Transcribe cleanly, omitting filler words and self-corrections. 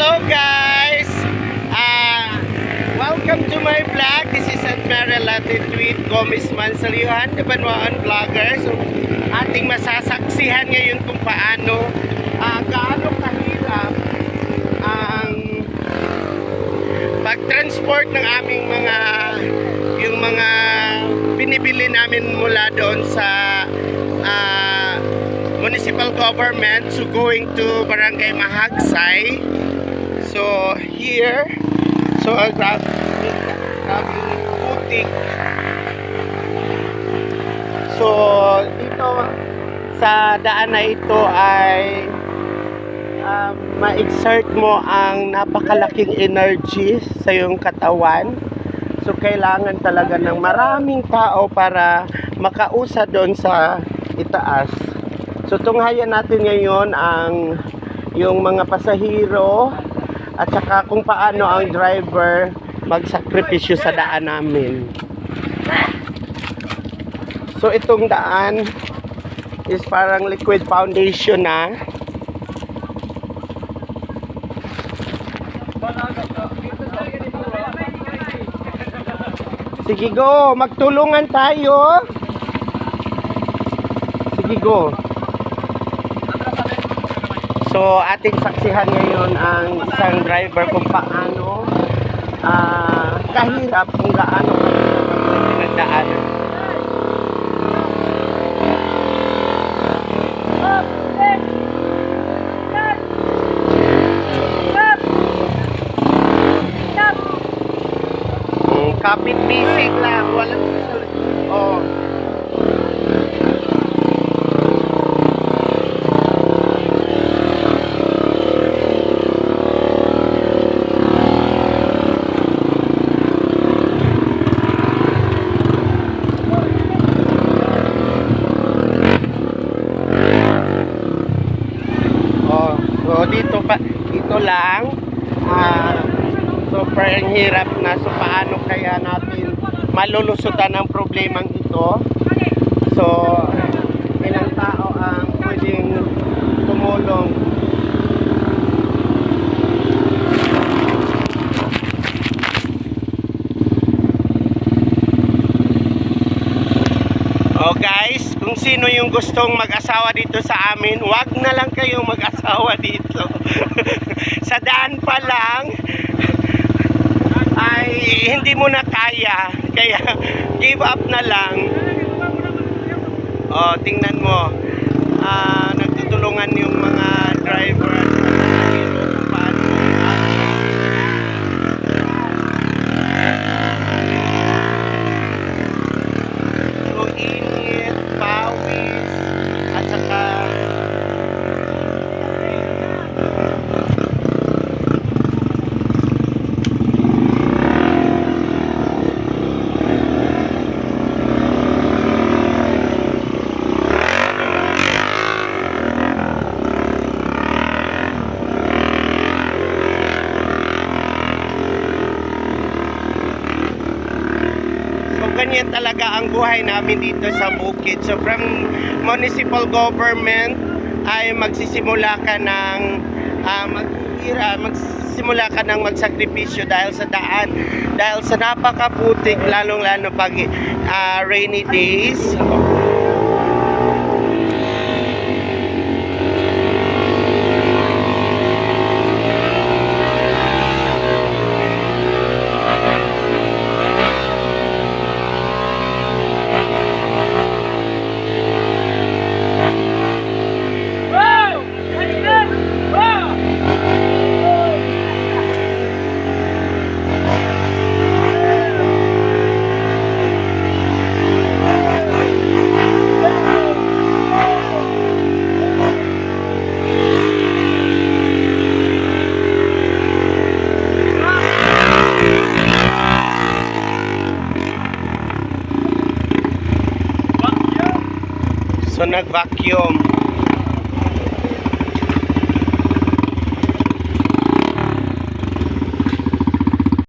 Hello guys! Welcome to my vlog. This is Admiral Tweet Gomez Mansalihan, the Banwaan Vlogger. So, ating masasaksihan ngayon kung paano gaano kahirap ang pag-transport ng aming yung mga binibili namin mula doon sa municipal government, so going to Barangay Mahagsay. So here, so grabe putik. So dito sa daan na ito ay ma-exert mo ang napakalaking energy sa iyong katawan. So kailangan talaga ng maraming tao para makausa doon sa itaas. So tunghayan natin ngayon yung mga pasahero at saka kung paano ang driver magsakripisyo sa daan namin. So itong daan is parang liquid foundation na. Sige go, magtulungan tayo. Sige go. So ating saksihan ngayon ang isang driver kung paano kahirap, kung gaano pinagdaanan. Kapit basic lang, walang oh. So dito lang super ang hirap na. So paano kaya natin malulusutan ang problemang ito? So ilang tao ang pwedeng tumulong? Oh guys, kung sino yung gustong mag-asawa dito sa amin, wag na lang kayong mag-asawa dito. Sa daan pa lang ay hindi mo na kaya, kaya give up na lang. Oh, tingnan mo, nagtutulungan yung mga driver at pasahero kung paano. So init, pawis, at saka ganyan talaga ang buhay namin dito sa bukid. So from municipal government ay magsisimula ka ng magsisimula ka ng magsakripisyo dahil sa daan, dahil sa napakaputik, lalong lalo pag rainy days. So nag-vacuum.